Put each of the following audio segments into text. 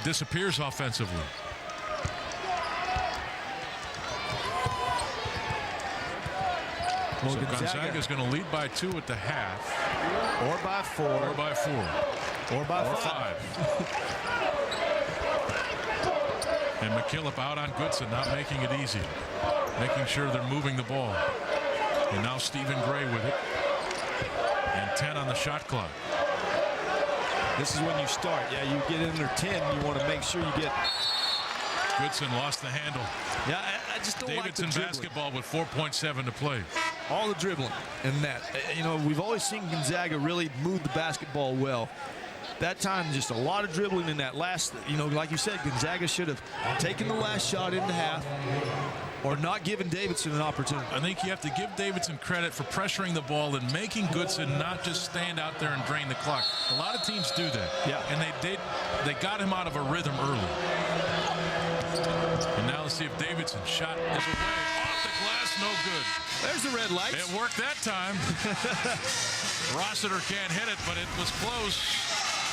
disappears offensively. Well, So Gonzaga's going to lead by 2 at the half. Or by 4. Or by 4. Or by Or 5. 5. And McKillop out on Goodson, not making it easy. Making sure they're moving the ball. And now Stephen Gray with it. And 10 on the shot clock. This is when you start. Yeah, you get under 10, you want to make sure you get. Goodson lost the handle. Yeah, I just don't Davidson like the basketball with 4.7 to play. All the dribbling and that. You know, we've always seen Gonzaga really move the basketball well. That time, just a lot of dribbling in that last, you know, like you said, Gonzaga should have taken the last shot into half or not given Davidson an opportunity. I think you have to give Davidson credit for pressuring the ball and making Goodson not just stand out there and drain the clock. A lot of teams do that. Yeah. And they got him out of a rhythm early. And now let's see if Davidson's shot is away. Off the glass, no good. There's the red light. It worked that time. Rossiter can't hit it, but it was close.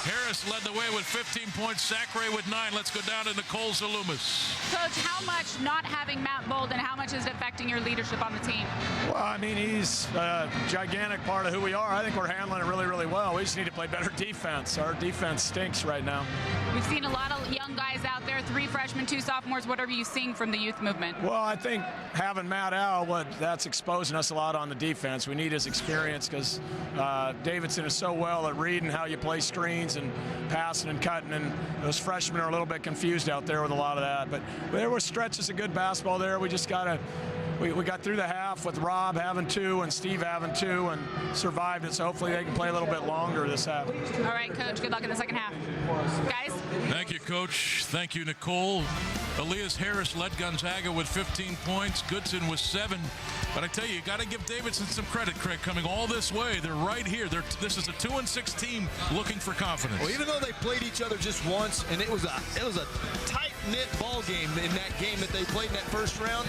Harris led the way with 15 points. Sacre with 9. Let's go down to Nicole Zalumis. Coach, how much not having Matt Bolden, how much is it affecting your leadership on the team? Well, I mean, he's a gigantic part of who we are. I think we're handling it really, really well. We just need to play better defense. Our defense stinks right now. We've seen a lot of young guys out there, 3 freshmen, 2 sophomores. What are you seeing from the youth movement? Well, I think having Matt out, that's exposing us a lot on the defense. We need his experience because Davidson is so well at reading how you play screens and passing and cutting, and those freshmen are a little bit confused out there with a lot of that. But there were stretches of good basketball there. We just got to we got through the half with Rob having 2 and Steve having 2 and survived it, so hopefully they can play a little bit longer this half. All right, Coach, good luck in the second half. Guys? Thank you, Coach. Thank you, Nicole. Elias Harris led Gonzaga with 15 points. Goodson with 7. But I tell you got to give Davidson some credit, Craig, coming all this way. They're right here. This is a 2-6 team looking for confidence. Well, even though they played each other just once, and it was a tight-knit ball game in that game that they played in that first round,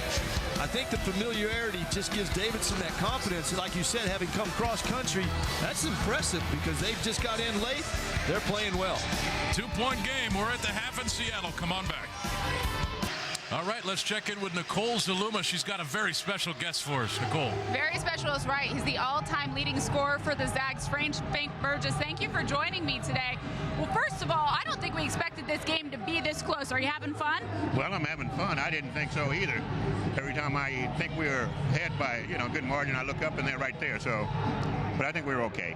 I think the familiarity just gives Davidson that confidence. And like you said, having come cross-country, that's impressive because they've just got in late. They're playing well. 2-point game. We're at the half in Seattle. Come on back. All right, let's check in with Nicole Zaluma. She's got a very special guest for us. Nicole. Very special is right. He's the all-time leading scorer for the Zags, Frank Burgess. Thank you for joining me today. Well, first of all, I don't think we expected this game to be this close. Are you having fun? Well, I'm having fun. I didn't think so either. Every time I think we were ahead by, a good margin, I look up and they're right there. So, but I think we were okay.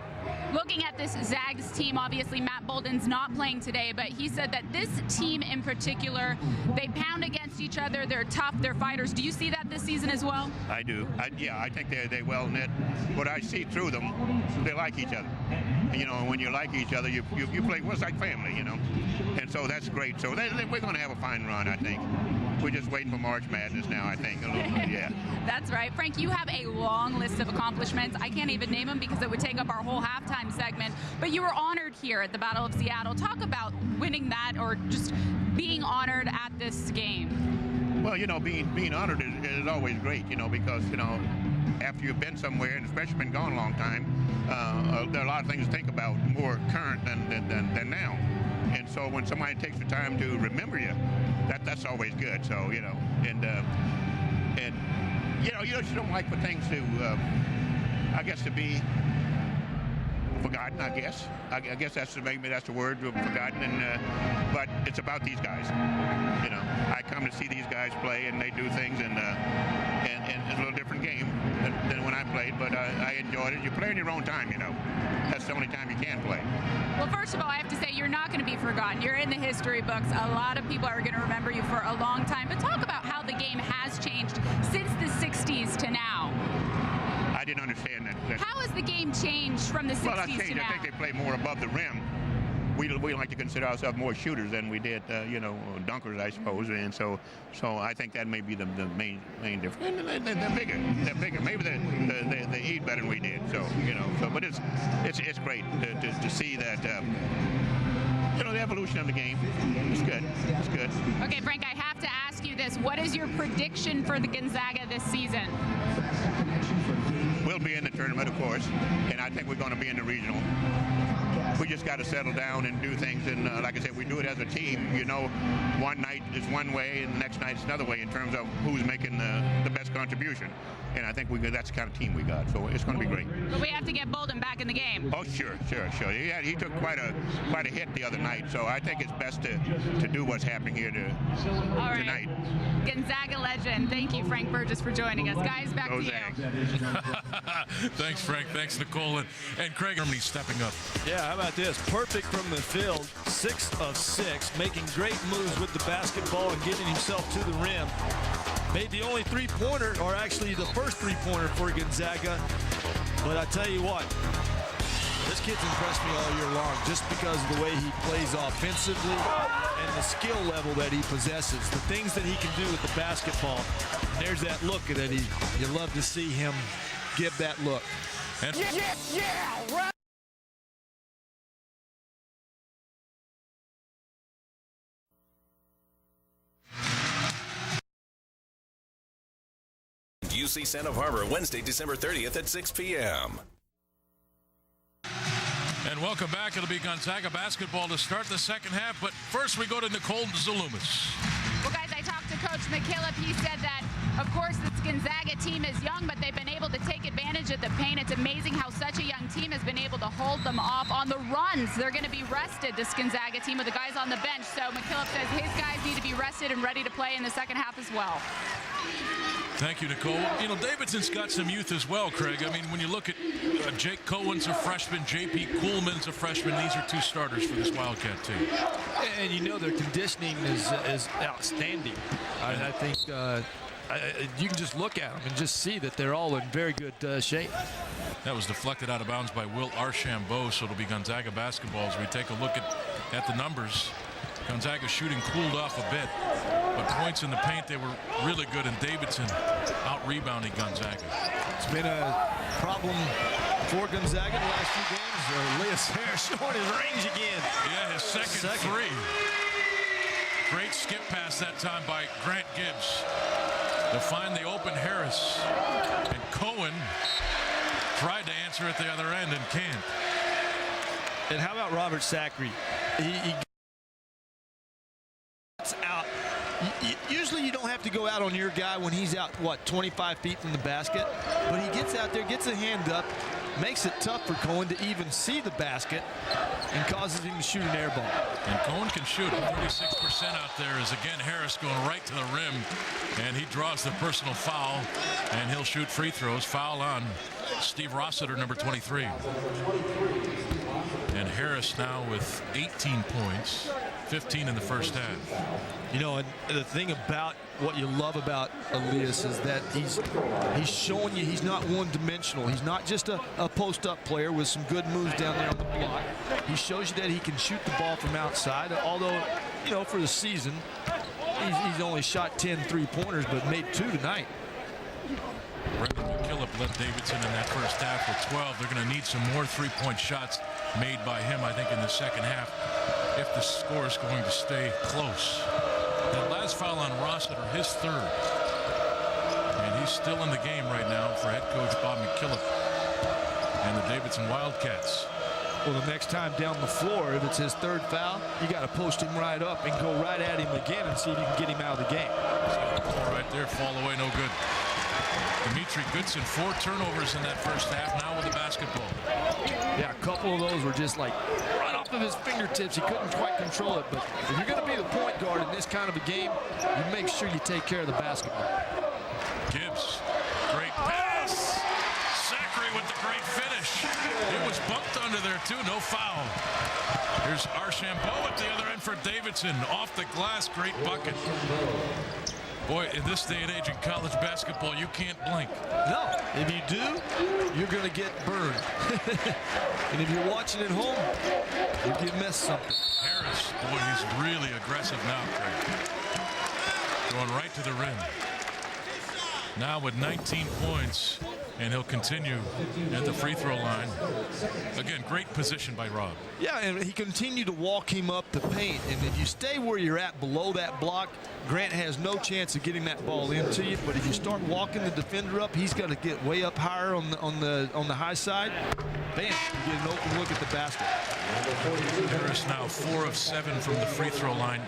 Looking at this Zags team, obviously Matt Bolden's not playing today, but he said that this team in particular, they pound against each other, they're tough, they're fighters. Do you see that this season as well? I do. I think they're well knit. What I see through them, they like each other. And when you like each other, you play, well, it's like family, And so that's great. So we're going to have a fine run, I think. We're just waiting for March Madness now, I think. A little bit, yeah. That's right. Frank, you have a long list of accomplishments. I can't even name them because it would take up our whole halftime segment. But you were honored here at the Battle of Seattle. Talk about winning that or just being honored at this game. Well, being honored is always great, because, after you've been somewhere, and especially been gone a long time, there are a lot of things to think about more current than now. And so when somebody takes the time to remember you, that's always good. So, you just don't like for things to, to be forgotten, I guess. I guess maybe that's the word, forgotten. But it's about these guys. I come to see these guys play, and they do things, and it's a little different game than when I played. But I enjoyed it. You play in your own time, That's the only time you can play. Well, first of all, I have to say you're not going to be forgotten. You're in the history books. A lot of people are going to remember you for a long time. But talk about how the game has changed since the 60s to now. I didn't understand that. How has the game changed from the 60s well, changed. to now? I think they play more above the rim. We like to consider ourselves more shooters than we did, dunkers, I suppose. And so I think that may be the main difference. And they're bigger. They're bigger. Maybe they eat better than we did. So but it's great to see that. The evolution of the game. It's good. It's good. Okay, Frank, I have to ask you this. What is your prediction for the Gonzaga this season? We'll be in the tournament, of course, and I think we're going to be in the regional. we just got to settle down and do things. And like I said, we do it as a team. You know, one night is one way, and the next night is another way in terms of who's making the best contribution. And I think that's the kind of team we got. So it's going to be great. But we have to get Bolden back in the game. Oh, sure. He took quite a hit the other night. So I think it's best to do what's happening here tonight. Gonzaga legend. Thank you, Frank Burgess, for joining us. Guys, back to you. Thanks, Frank. Thanks, Nicole. And Craig Germany stepping up. Yeah, how about this? Perfect from the field. 6 of 6. Making great moves with the basketball and getting himself to the rim. Made the only three-pointer, or actually the first three-pointer for Gonzaga. But I tell you what, this kid's impressed me all year long just because of the way he plays offensively and the skill level that he possesses. The things that he can do with the basketball. And there's that look that you love to see him give that look. And right. UC Santa Barbara, Wednesday, December 30th at 6 p.m. And welcome back. It'll be Gonzaga basketball to start the second half. But first, we go to Nicole Zalumis. Well, guys, I talked to Coach McKillop. He said that, of course, this Gonzaga team is young, but they've been able to take advantage of the paint. It's amazing how such a young team has been able to hold them off on the runs. They're going to be rested, this Gonzaga team, with the guys on the bench. So McKillop says his guys need to be rested and ready to play in the second half as well. Thank you, Nicole. You know, Davidson's got some youth as well, Craig. I mean, when you look at Jake Cohen's a freshman, J.P. Kuhlman's a freshman. These are two starters for this Wildcat team. And you know their conditioning is outstanding. I think you can just look at them and just see that they're all in very good shape. That was deflected out of bounds by Will Archambault, so it'll be Gonzaga basketball as we take a look at the numbers. Gonzaga shooting cooled off a bit, but points in the paint, they were really good, and Davidson out-rebounding Gonzaga. It's been a problem for Gonzaga in the last few games. Elias Harris showing his range again. Yeah, his second three. Great skip pass that time by Grant Gibbs to find the open Harris. And Cohen tried to answer at the other end and can't. And how about Robert Sacre? He out. Usually you don't have to go out on your guy when he's out, 25 feet from the basket. But he gets out there, gets a hand up, makes it tough for Cohen to even see the basket, and causes him to shoot an air ball. And Cohen can shoot 36% out there as, again, Harris going right to the rim. And he draws the personal foul, and he'll shoot free throws. Foul on Steve Rossiter, number 23. And Harris now with 18 points, 15 in the first half. You know, and the thing about what you love about Elias is that he's showing you he's not one-dimensional. He's not just a post-up player with some good moves down there on the block. He shows you that he can shoot the ball from outside, although, you know, for the season, he's only shot 10 three-pointers, but made 2 tonight. Brendan McKillop led Davidson in that first half with 12. They're going to need some more three-point shots made by him, I think, in the second half if the score is going to stay close. That last foul on Rossiter, his third. And he's still in the game right now for head coach Bob McKillop and the Davidson Wildcats. Well, the next time down the floor, if it's his third foul, you got to post him right up and go right at him again and see if you can get him out of the game. He's got the ball right there, fall away, no good. Dimitri Goodson, 4 turnovers in that first half, now with the basketball. Yeah, a couple of those were just like right off of his fingertips. He couldn't quite control it. But if you're going to be the point guard in this kind of a game, you make sure you take care of the basketball. Gibbs, great pass. Sacre with the great finish. It was bumped under there too, no foul. Here's Archambault at the other end for Davidson. Off the glass, great bucket. Boy, in this day and age in college basketball, you can't blink. No, if you do, you're going to get burned. And if you're watching at home, you miss something. Harris, boy, he's really aggressive now, Craig. Going right to the rim. Now with 19 points, and he'll continue at the free throw line. Again, great position by Rob. Yeah, and he continued to walk him up the paint. And if you stay where you're at below that block, Grant has no chance of getting that ball into you. But if you start walking the defender up, he's got to get way up higher on the high side. bam, you get an open look at the basket. Harris now 4 of 7 from the free throw line.